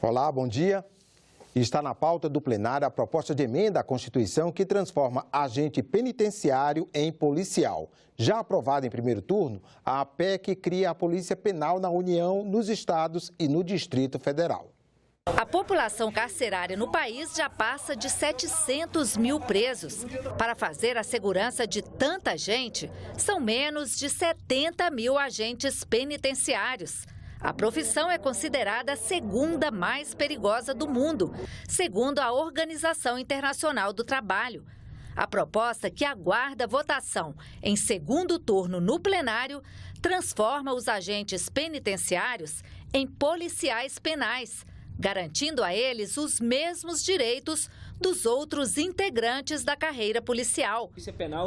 Olá, bom dia. Está na pauta do plenário a proposta de emenda à Constituição que transforma agente penitenciário em policial. Já aprovada em primeiro turno, a PEC cria a Polícia Penal na União, nos estados e no Distrito Federal. A população carcerária no país já passa de 700 mil presos. Para fazer a segurança de tanta gente, são menos de 70 mil agentes penitenciários. A profissão é considerada a segunda mais perigosa do mundo, segundo a Organização Internacional do Trabalho. A proposta, que aguarda votação em segundo turno no plenário, transforma os agentes penitenciários em policiais penais, garantindo a eles os mesmos direitos dos outros integrantes da carreira policial.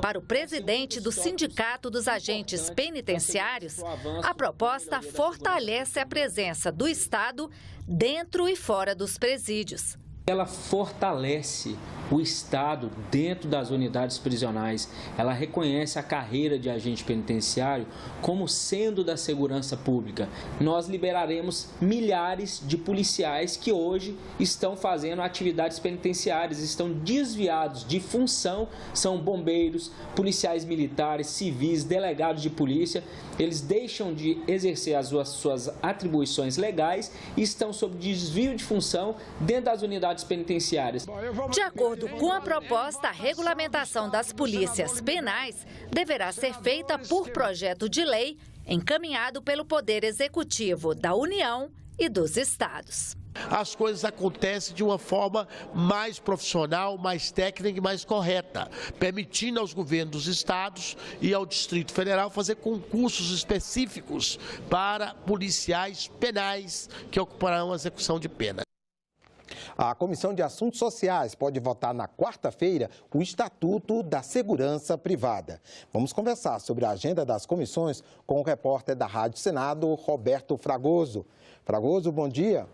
Para o presidente do Sindicato dos Agentes Penitenciários, a proposta fortalece a presença do Estado dentro e fora dos presídios. Ela fortalece o Estado dentro das unidades prisionais. Ela reconhece a carreira de agente penitenciário como sendo da segurança pública. Nós liberaremos milhares de policiais que hoje estão fazendo atividades penitenciárias, estão desviados de função, são bombeiros, policiais militares, civis, delegados de polícia. Eles deixam de exercer as suas atribuições legais e estão sob desvio de função dentro das unidades penitenciárias. De acordo com a proposta, a regulamentação das polícias penais deverá ser feita por projeto de lei encaminhado pelo Poder Executivo da União e dos estados. As coisas acontecem de uma forma mais profissional, mais técnica e mais correta, permitindo aos governos dos estados e ao Distrito Federal fazer concursos específicos para policiais penais que ocuparão a execução de pena. A Comissão de Assuntos Sociais pode votar na quarta-feira o Estatuto da Segurança Privada. Vamos conversar sobre a agenda das comissões com o repórter da Rádio Senado, Roberto Fragoso. Fragoso, bom dia.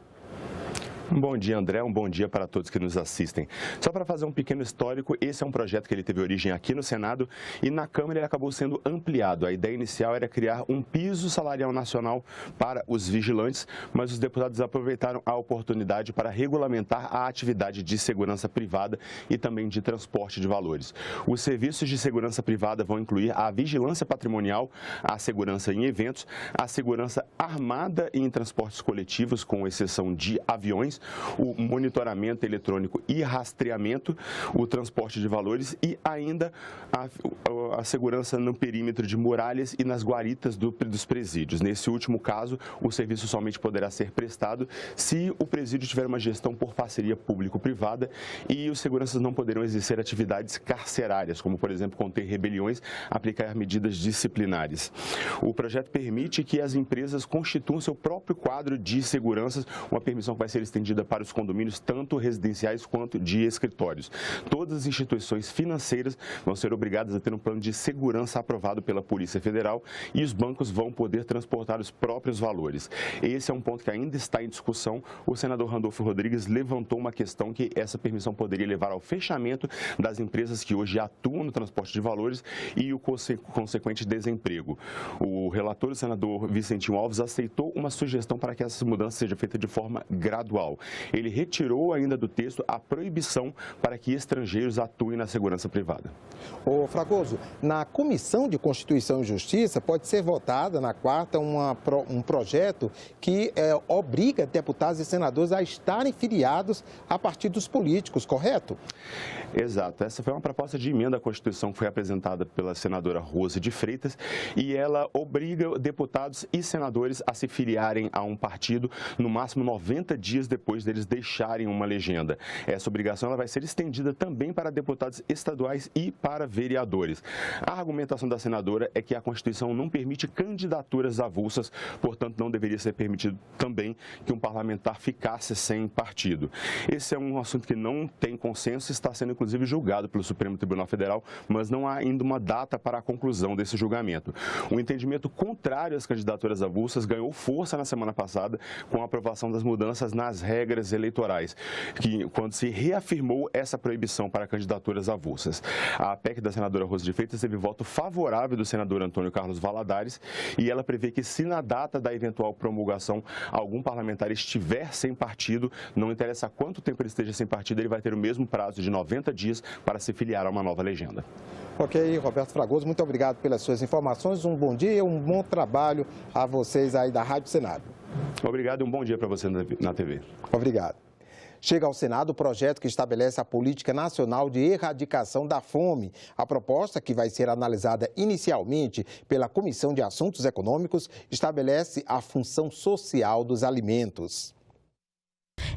Um bom dia, André. Um bom dia para todos que nos assistem. Só para fazer um pequeno histórico, esse é um projeto que ele teve origem aqui no Senado e na Câmara ele acabou sendo ampliado. A ideia inicial era criar um piso salarial nacional para os vigilantes, mas os deputados aproveitaram a oportunidade para regulamentar a atividade de segurança privada e também de transporte de valores. Os serviços de segurança privada vão incluir a vigilância patrimonial, a segurança em eventos, a segurança armada e em transportes coletivos, com exceção de aviões, o monitoramento eletrônico e rastreamento, o transporte de valores e ainda a segurança no perímetro de muralhas e nas guaritas dos presídios. Nesse último caso, o serviço somente poderá ser prestado se o presídio tiver uma gestão por parceria público-privada e os seguranças não poderão exercer atividades carcerárias, como, por exemplo, conter rebeliões, aplicar medidas disciplinares. O projeto permite que as empresas constituam seu próprio quadro de seguranças, uma permissão que vai ser estendida para os condomínios, tanto residenciais quanto de escritórios. Todas as instituições financeiras vão ser obrigadas a ter um plano de segurança aprovado pela Polícia Federal e os bancos vão poder transportar os próprios valores. Esse é um ponto que ainda está em discussão. O senador Randolfo Rodrigues levantou uma questão que essa permissão poderia levar ao fechamento das empresas que hoje atuam no transporte de valores e o consequente desemprego. O relator, o senador Vicentinho Alves, aceitou uma sugestão para que essa mudança seja feita de forma gradual. Ele retirou ainda do texto a proibição para que estrangeiros atuem na segurança privada. Ô Fragoso, na Comissão de Constituição e Justiça pode ser votada na quarta um projeto que obriga deputados e senadores a estarem filiados a partidos políticos, correto? Exato. Essa foi uma proposta de emenda à Constituição que foi apresentada pela senadora Rose de Freitas e ela obriga deputados e senadores a se filiarem a um partido no máximo 90 dias depois deles deixarem uma legenda. Essa obrigação ela vai ser estendida também para deputados estaduais e para vereadores. A argumentação da senadora é que a Constituição não permite candidaturas avulsas, portanto não deveria ser permitido também que um parlamentar ficasse sem partido. Esse é um assunto que não tem consenso e está sendo inclusive julgado pelo Supremo Tribunal Federal, mas não há ainda uma data para a conclusão desse julgamento. O entendimento contrário às candidaturas avulsas ganhou força na semana passada com a aprovação das mudanças nas regras regras eleitorais, quando se reafirmou essa proibição para candidaturas avulsas. A PEC da senadora Rosa de Freitas teve voto favorável do senador Antônio Carlos Valadares e ela prevê que, se na data da eventual promulgação algum parlamentar estiver sem partido, não interessa quanto tempo ele esteja sem partido, ele vai ter o mesmo prazo de 90 dias para se filiar a uma nova legenda. Ok, Roberto Fragoso, muito obrigado pelas suas informações. Um bom dia, um bom trabalho a vocês aí da Rádio Senado. Obrigado e um bom dia para você na TV. Obrigado. Chega ao Senado o projeto que estabelece a Política Nacional de Erradicação da Fome. A proposta, que vai ser analisada inicialmente pela Comissão de Assuntos Econômicos, estabelece a função social dos alimentos.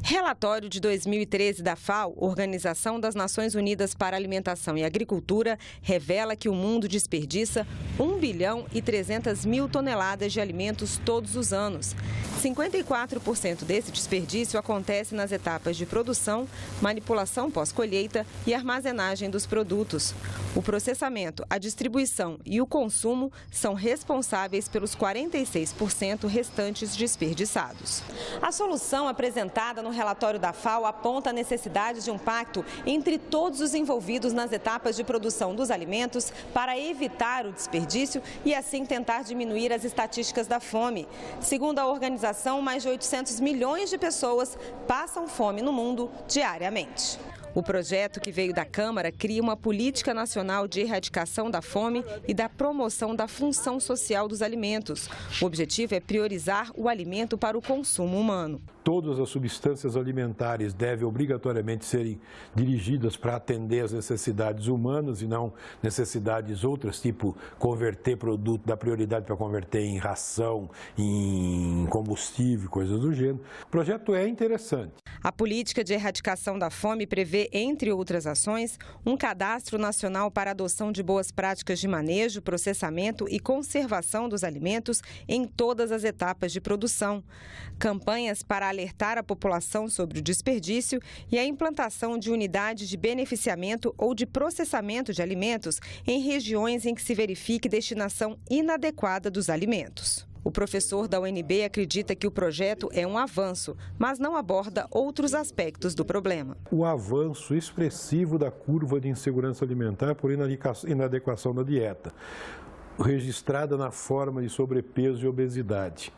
Relatório de 2013 da FAO, Organização das Nações Unidas para a Alimentação e Agricultura, revela que o mundo desperdiça 1 bilhão e 300 mil toneladas de alimentos todos os anos. 54% desse desperdício acontece nas etapas de produção, manipulação pós-colheita e armazenagem dos produtos. O processamento, a distribuição e o consumo são responsáveis pelos 46% restantes desperdiçados. A solução apresentada no relatório da FAO aponta a necessidade de um pacto entre todos os envolvidos nas etapas de produção dos alimentos para evitar o desperdício e assim tentar diminuir as estatísticas da fome. Segundo a organização, mais de 800 milhões de pessoas passam fome no mundo diariamente. O projeto, que veio da Câmara, cria uma política nacional de erradicação da fome e da promoção da função social dos alimentos. O objetivo é priorizar o alimento para o consumo humano. Todas as substâncias alimentares devem obrigatoriamente serem dirigidas para atender às necessidades humanas e não necessidades outras, tipo converter produto, dar prioridade para converter em ração, em combustível, coisas do gênero. O projeto é interessante. A política de erradicação da fome prevê, entre outras ações, um cadastro nacional para adoção de boas práticas de manejo, processamento e conservação dos alimentos em todas as etapas de produção. Campanhas para alertar a população sobre o desperdício e a implantação de unidades de beneficiamento ou de processamento de alimentos em regiões em que se verifique destinação inadequada dos alimentos. O professor da UNB acredita que o projeto é um avanço, mas não aborda outros aspectos do problema. O avanço expressivo da curva de insegurança alimentar por inadequação da dieta, registrada na forma de sobrepeso e obesidade.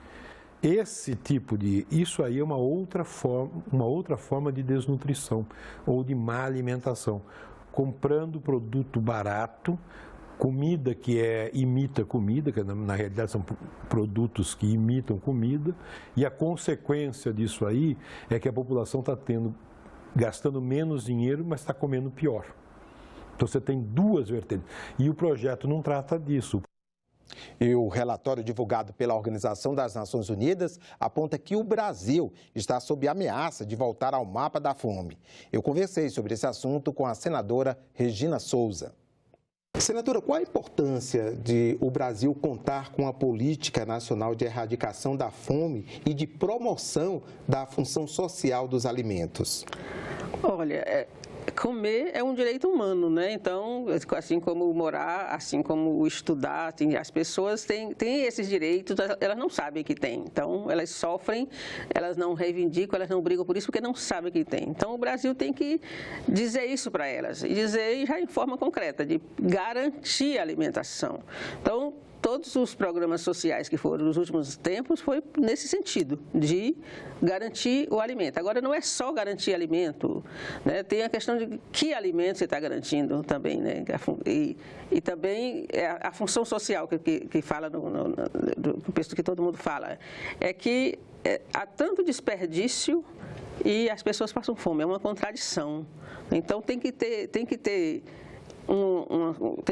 Isso aí é uma outra forma de desnutrição ou de má alimentação. Comprando produto barato, comida que imita comida, que na realidade são produtos que imitam comida, e a consequência disso aí é que a população está gastando menos dinheiro, mas está comendo pior. Então você tem duas vertentes. E o projeto não trata disso. E o relatório divulgado pela Organização das Nações Unidas aponta que o Brasil está sob ameaça de voltar ao mapa da fome. Eu conversei sobre esse assunto com a senadora Regina Souza. Senadora, qual a importância de o Brasil contar com a Política Nacional de Erradicação da Fome e de promoção da função social dos alimentos? Olha, comer é um direito humano, né? Então, assim como morar, assim como estudar, as pessoas têm esses direitos, elas não sabem que têm. Então, elas sofrem, elas não reivindicam, elas não brigam por isso porque não sabem que têm. Então, o Brasil tem que dizer isso para elas, e dizer já em forma concreta, de garantir a alimentação. Então, todos os programas sociais que foram nos últimos tempos foi nesse sentido, de garantir o alimento. Agora, não é só garantir alimento, né? Tem a questão de que alimento você está garantindo também, né? E também a função social que fala, do que todo mundo fala, é que há tanto desperdício e as pessoas passam fome, é uma contradição. Então, tem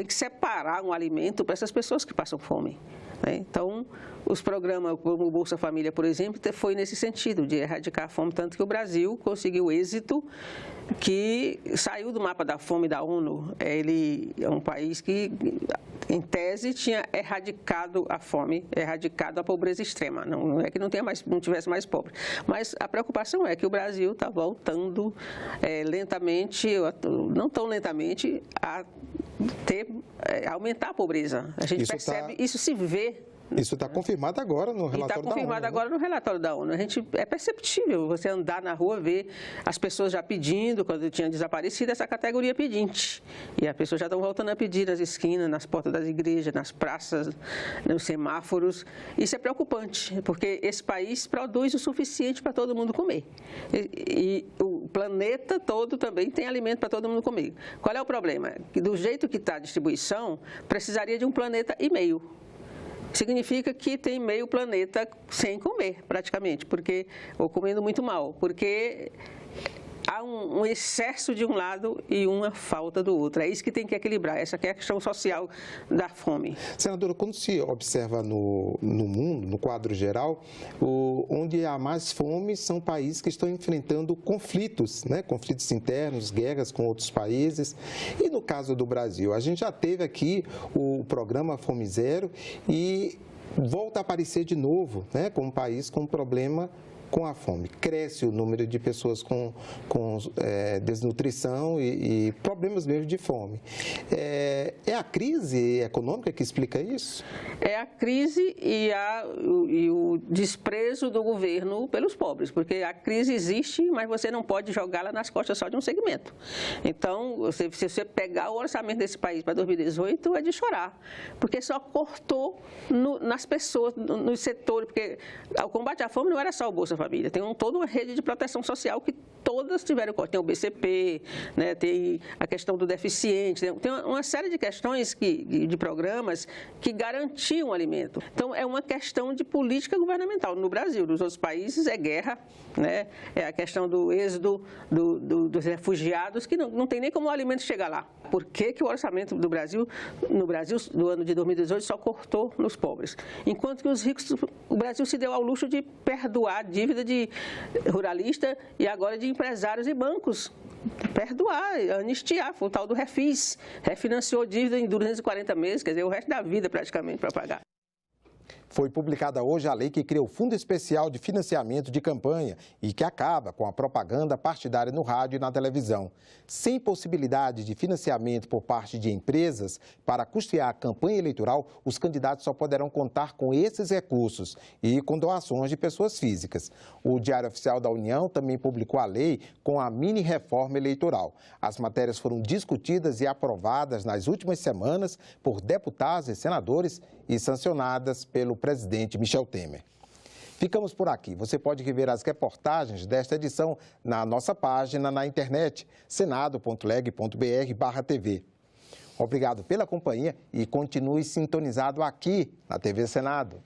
que separar um alimento para essas pessoas que passam fome, né? Então, os programas como o Bolsa Família, por exemplo, foi nesse sentido, de erradicar a fome, tanto que o Brasil conseguiu êxito, que saiu do mapa da fome da ONU. Ele é um país que, em tese, tinha erradicado a fome, erradicado a pobreza extrema. Não é que não tivesse mais pobre, mas a preocupação é que o Brasil está voltando lentamente, não tão lentamente, a aumentar a pobreza. A gente percebe, isso se vê Isso está confirmado agora no relatório da ONU. Está confirmado agora no relatório da ONU. É perceptível você andar na rua, ver as pessoas já pedindo, quando tinha desaparecido, essa categoria pedinte. E as pessoas já estão voltando a pedir nas esquinas, nas portas das igrejas, nas praças, nos semáforos. Isso é preocupante, porque esse país produz o suficiente para todo mundo comer. E o planeta todo também tem alimento para todo mundo comer. Qual é o problema? Que do jeito que está a distribuição, precisaria de um planeta e meio. Significa que tem meio planeta sem comer, praticamente, ou comendo muito mal, porque há um excesso de um lado e uma falta do outro. É isso que tem que equilibrar, essa que é a questão social da fome. Senadora, quando se observa no mundo, no quadro geral, onde há mais fome são países que estão enfrentando conflitos, né? Conflitos internos, guerras com outros países. E no caso do Brasil, a gente já teve aqui o programa Fome Zero e volta a aparecer de novo, né? Como um país com problema com a fome. Cresce o número de pessoas com desnutrição e problemas mesmo de fome. É a crise econômica que explica isso? É a crise e o desprezo do governo pelos pobres, porque a crise existe, mas você não pode jogá-la nas costas só de um segmento. Então, se você pegar o orçamento desse país para 2018, é de chorar, porque só cortou nas pessoas, nos setores, porque o combate à fome não era só o Bolsa Família, tem toda uma rede de proteção social que todas tiveram corte. Tem o BCP, né, tem a questão do deficiente, tem uma série de questões de programas que garantiam o alimento. Então, é uma questão de política governamental. No Brasil, nos outros países, é guerra, né, é a questão do êxodo dos refugiados, que não tem nem como o alimento chegar lá. Por que o orçamento do Brasil, no Brasil, do ano de 2018, só cortou nos pobres? Enquanto que os ricos, o Brasil se deu ao luxo de perdoar a dívida de ruralista e agora de empresários e bancos. Perdoar, anistiar, foi o tal do refis. Refinanciou dívida em 240 meses, quer dizer, o resto da vida praticamente para pagar. Foi publicada hoje a lei que cria o Fundo Especial de Financiamento de Campanha e que acaba com a propaganda partidária no rádio e na televisão. Sem possibilidade de financiamento por parte de empresas para custear a campanha eleitoral, os candidatos só poderão contar com esses recursos e com doações de pessoas físicas. O Diário Oficial da União também publicou a lei com a mini-reforma eleitoral. As matérias foram discutidas e aprovadas nas últimas semanas por deputados e senadores e sancionadas pelo presidente Michel Temer. Ficamos por aqui. Você pode rever as reportagens desta edição na nossa página na internet, senado.leg.br/TV. Obrigado pela companhia e continue sintonizado aqui na TV Senado.